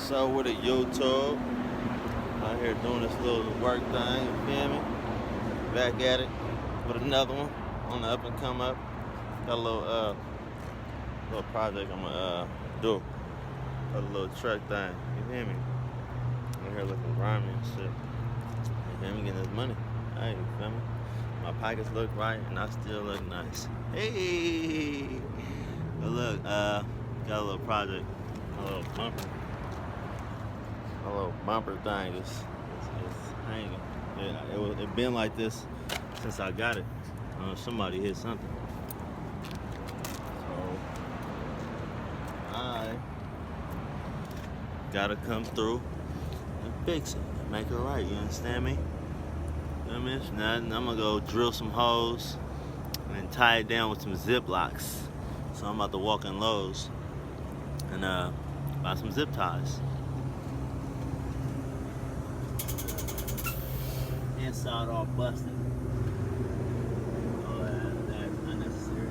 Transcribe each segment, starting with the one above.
So with a YouTube, out here doing this little work thing, you feel me? Back at it with another one on the up and come up. Got a little project I'm gonna do. Got a little truck thing, you feel me? I'm here looking grimy and shit. You feel me? Getting this money. Hey, you feel me? My pockets look right and I still look nice. Hey! But look, got a little project, a little bumper thing. It's hanging. Yeah, it been like this since I got it. Somebody hit something. So I gotta come through and fix it, and make it right. You understand me? You know what I mean? If not, I'm gonna go drill some holes and tie it down with some zip locks. So I'm about to walk in Lowe's and buy some zip ties. Inside all busted. Oh, that's unnecessary.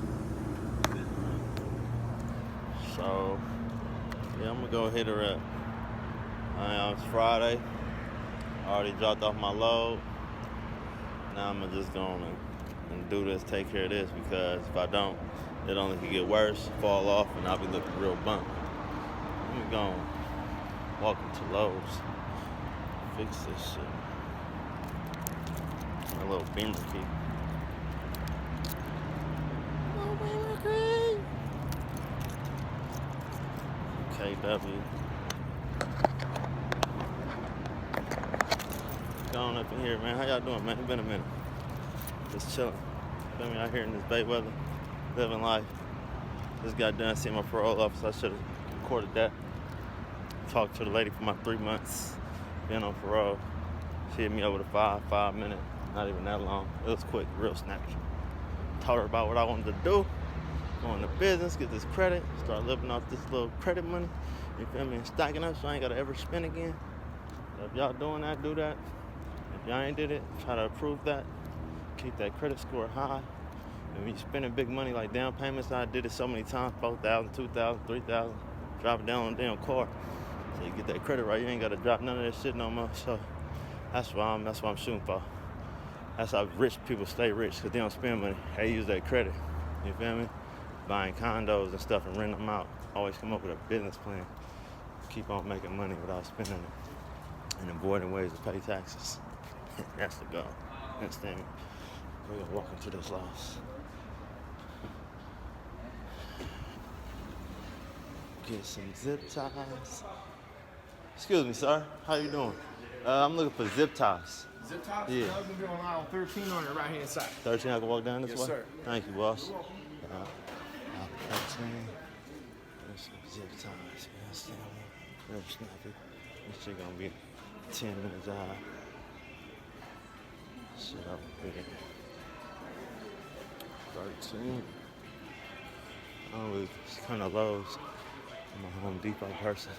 So, yeah, I'm gonna go hit her up. It's Friday. I already dropped off my load. Now I'm gonna just go on and do this, take care of this, because if I don't, it only could get worse, fall off, and I'll be looking real bump. Let me go and walk into Lowe's, fix this shit. A little beamer key. KW. Going up in here, man. How y'all doing, man? It's been a minute. Just chilling. Feel me? Out here in this Bay weather, living life. Just got done seeing my parole officer. I should have recorded that. Talked to the lady for my 3 months. Been on parole. She hit me up with a 5 minute. Not even that long. It was quick, real snappy. Told her about what I wanted to do. Go into business, get this credit, start living off this little credit money. You feel me? And stacking up so I ain't gotta ever spend again. So if y'all doing that, do that. If y'all ain't did it, try to improve that. Keep that credit score high. And when you spending big money like down payments, I did it so many times, $4,000, $2,000, $3,000. Drop it down on the damn car. So you get that credit right, you ain't gotta drop none of that shit no more. So that's what I'm shooting for. That's how rich people stay rich, because they don't spend money. They use that credit. You feel me? Buying condos and stuff and renting them out. Always come up with a business plan. Keep on making money without spending it. And avoiding ways to pay taxes. That's the goal. Understand me? We're gonna walk into this loss. Get some zip ties. Excuse me, sir. How you doing? I'm looking for zip ties. Zip ties? Yeah. I'm gonna be on aisle 13 on the right hand side. 13, I can walk down this way? Yes, sir. Thank you, boss. 13. There's some zip ties. Real snappy. This shit gonna be 10 minute job. Shit up there. 13. I don't really kind of Lowe's. I'm a Home Depot person.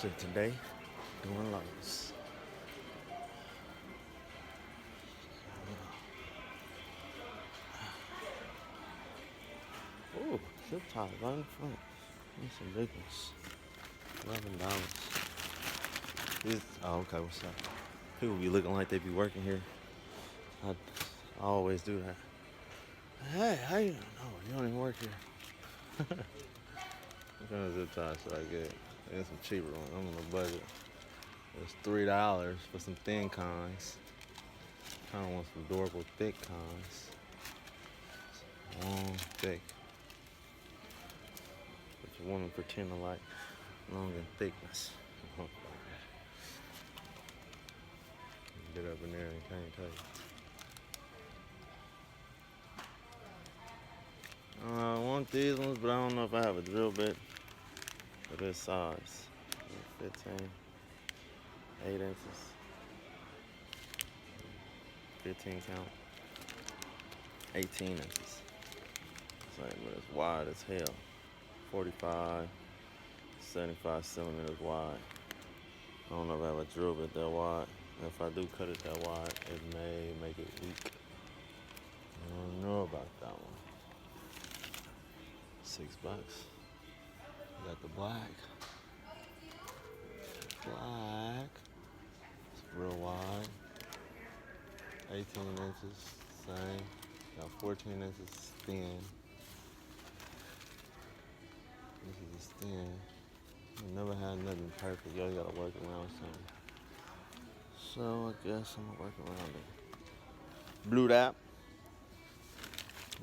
Shit today, doing Lowe's. Ooh, zip ties right in front. These some big ones. $11. These, oh, okay, what's up? People be looking like they be working here. I always do that. Hey, how you? No, you don't even work here. What kind of zip ties should I get? I get some cheaper ones. I'm on a budget. It's $3 for some thin cons. Kind of want some durable thick cons. Long, thick. Which a woman pretend to like long and thickness. Get up in there and can't tell you. I want these ones, but I don't know if I have a drill bit for this size. 15, 8 inches, 15 count, 18 inches. It's like, but it's wide as hell. 45, 75 centimeters wide. I don't know if I have a drill bit that wide. If I do cut it that wide, it may make it weak. I don't know about that one. $6. Got the black. black. It's real wide. 18 inches, same. Got 14 inches thin. This is thin. I never had nothing perfect. You gotta work around something. So I guess I'm gonna work around it. Blue dap.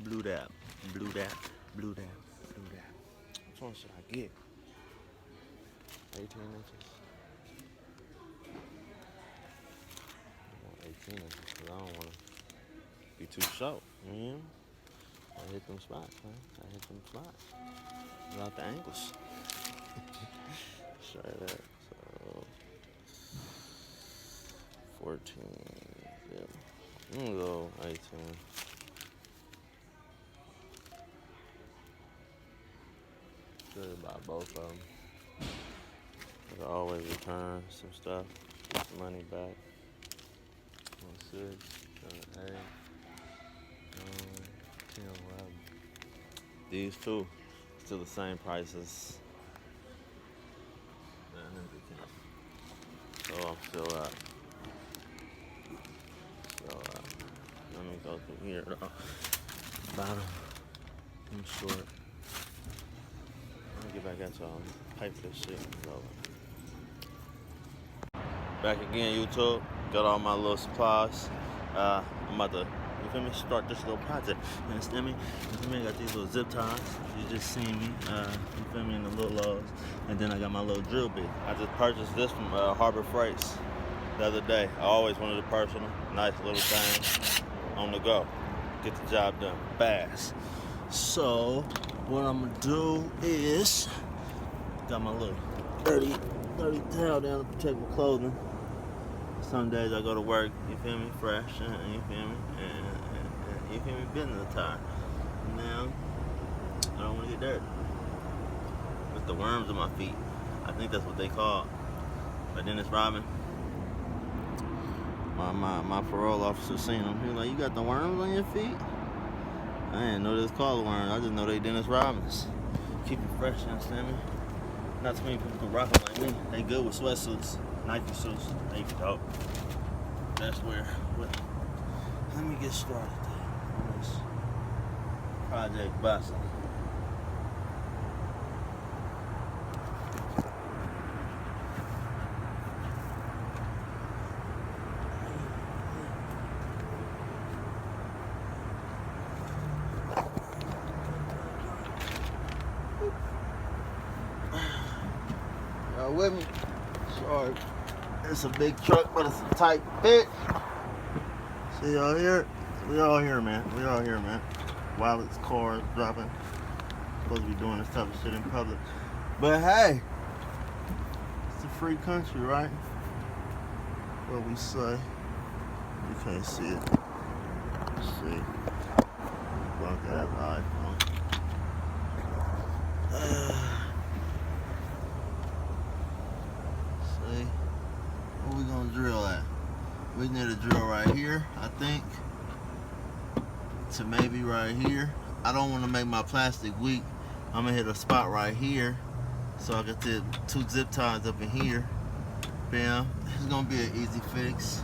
Blue dap. Blue dap. Blue dap. Blue dap. Which one should I get? 18 inches. I want 18 inches because I don't want to be too short. You know? I hit them spots, man. I hit them spots. Without the angles. Straight up. So 14. Yeah. I'm gonna go 18. Good about both of them. I can always return some stuff, get some money back. 16, 7, 8, 9, 10, 11. These two still the same prices. So I'm still out. Let me go through here though. Bottom. I'm short. Let me get back at y'all. Pipe this shit. Back again, YouTube. Got all my little supplies. I'm about to, you feel me, start this little project. You understand me? You feel me? I got these little zip ties. You just seen me. You feel me, in the little lows. And then I got my little drill bit. I just purchased this from Harbor Freights the other day. I always wanted a personal, nice little thing on the go. Get the job done fast. So, what I'm gonna do is, got my little dirty towel down to protect my clothing. Some days I go to work, you feel me, fresh, and you feel me, and you feel me, business attire. Now, I don't want to get dirty. With the worms on my feet. I think that's what they call. But Dennis Robin, my parole officer seen them. He was like, "You got the worms on your feet?" I didn't know they was called worms. I just know they Dennis Robbins. Keep it fresh, you understand me? Not too many people can rock them like me. They good with sweatsuits, Nike suits. They dope. That's where. Let me get started on this Project Bustle. Y'all with me? Sorry. It's a big truck, but it's a tight fit. See y'all here? We all here, man. We all here, man. Wallets, cars, dropping. Supposed to be doing this type of shit in public. But hey, it's a free country, right? What we say. You can't see it. Let's see. Block that iPhone. See? Where we gonna drill at? We need a drill right here, I think. To maybe right here. I don't want to make my plastic weak. I'm gonna hit a spot right here. So I got the 2 zip ties up in here. Bam. It's gonna be an easy fix.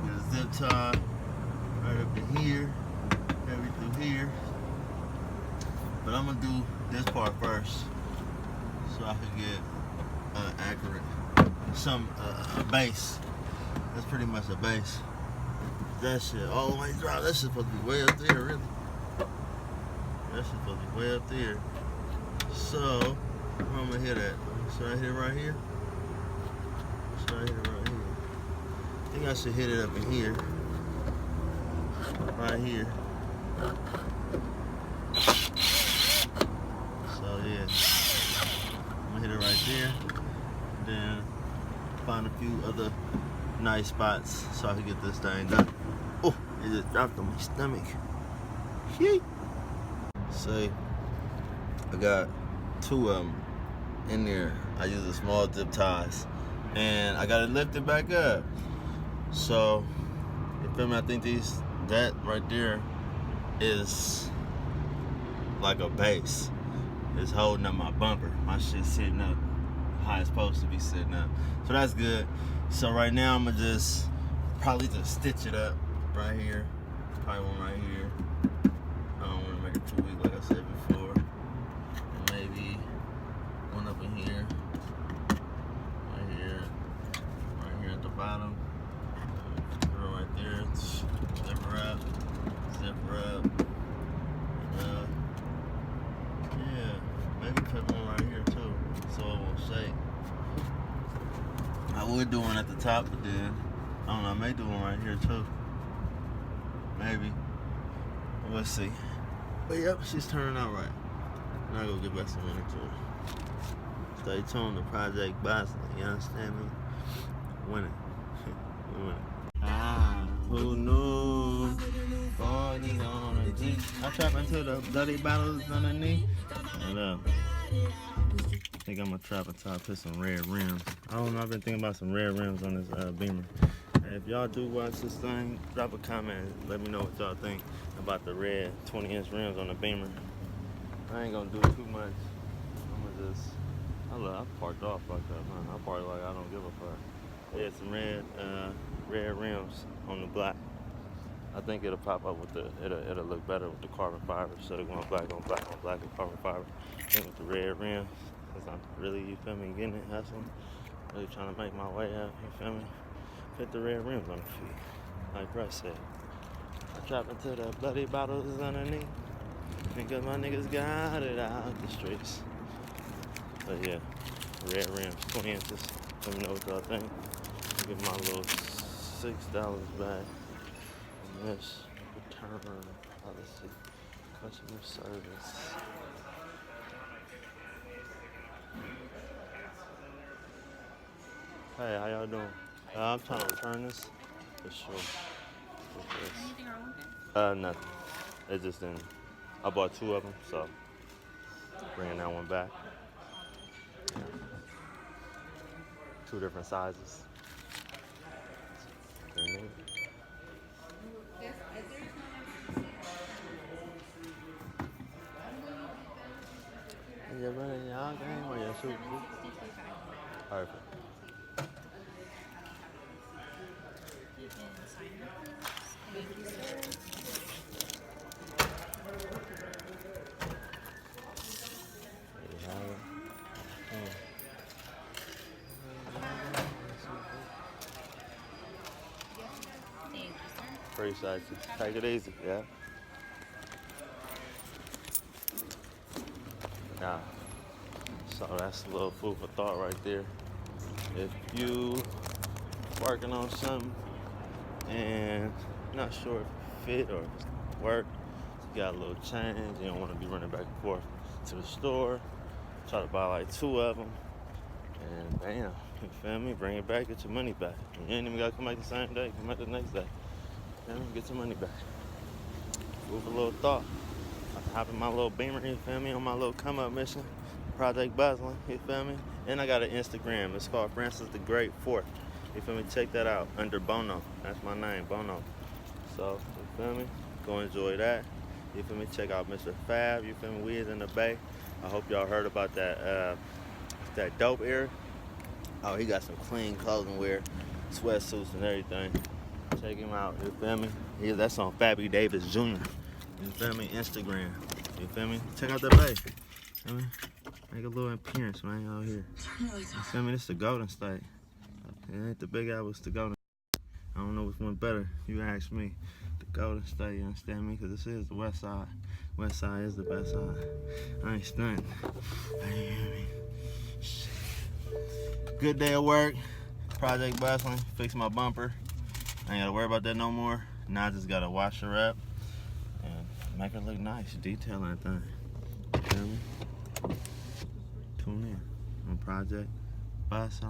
Get a zip tie right up in here. Maybe through here. But I'm gonna do this part first. So I can get accurate. A base. That's pretty much a base. That shit all the way dry. That shit's supposed to be way up there, really. That shit's supposed to be way up there. So, where I'm gonna hit at? Should I hit it right here? Should I hit it right here? I think I should hit it up in here. Right here. So yeah. I'm gonna hit it right there. Then find a few other nice spots so I can get this thing done. Oh, it just dropped on my stomach. Yay. See, I got 2 of them in there. I use the small zip ties, and I got it lifted back up. So, you feel me? I think that right there is like a base. It's holding up my bumper. My shit's sitting up how it's supposed to be sitting up. So that's good. So right now I'm gonna just probably just stitch it up right here. Probably one right here. I don't want to make it too weak like I said before. And maybe one up in here. Right here. Right here at the bottom. Put it right there. Zip her up. Zip her up. And, yeah. Maybe put one right here too. So it won't shake. I would do one at the top, but then I don't know, I may do one right here too. Maybe. We'll see. But yep, she's turning out right. Now I go get back some money to her. Stay tuned to Project Bosley, you understand me? Winning. We winning. Ah, who knew? 40 on a G. I trap into the bloody bottles underneath. And I think I'm gonna trap until I put some red rims. I don't know, I've been thinking about some red rims on this Beamer. If y'all do watch this thing, drop a comment. Let me know what y'all think about the red 20-inch rims on the Beamer. I ain't gonna do too much. I'm gonna just, I parked off like that, man. I parked like I don't give a fuck. Yeah, some red rims on the black. I think it'll pop up with it'll look better with the carbon fiber. Instead of going black on black on black with carbon fiber. I think with the red rims, cause I'm really, you feel me, getting it, hustling. Really trying to make my way out, you feel me? Put the red rims on the feet, like Russ said. I trap into the bloody bottles underneath, because my niggas got it out the streets. But yeah, red rims, 20 inches. Let me know what y'all think. I'll give my little $6 back on this return policy, customer service. Hey, how y'all doing? I'm trying to return this for sure. Anything wrong with it? Nothing. It just didn't. I bought 2 of them, so bringing that one back. 2 different sizes. You running y'all game or your shoot? Perfect. You can sign it. Thank you, sir. Thank you, sir. Appreciate you. Take it easy, yeah? Nah. So that's a little food for thought right there. If you working on something and not sure if it fit or if it's work, you got a little change, you don't want to be running back and forth to the store, try to buy like 2 of them, and bam, you feel me? Bring it back, get your money back. You ain't even got to come back the same day, come back the next day. You feel me? Get your money back. Food for a little thought. I can hop in my little Beamer, you feel me, on my little come up mission. Project Bosley, you feel me? And I got an Instagram. It's called Francis the Great 4th. You feel me? Check that out under Bono. That's my name, Bono. So, you feel me? Go enjoy that. You feel me? Check out Mr. Fab. You feel me? We is in the Bay. I hope y'all heard about that dope era. Oh, he got some clean clothing wear, sweatsuits and everything. Check him out. You feel me? That's on Fabby Davis Jr. You feel me? Instagram. You feel me? Check out the Bay. You feel me? Make a little appearance, man, out here. You feel me? This is the Golden State. It ain't the Big Apple, it's the Golden State. I don't know which one better. You ask me. The Golden State, you understand me? Because this is the West Side. West Side is the best side. I ain't stunting. Good day at work. Project Bosley. Fix my bumper. I ain't got to worry about that no more. Now I just got to wash her up and make her look nice. Detail that thing. You feel me? Tune in on Project Bosley.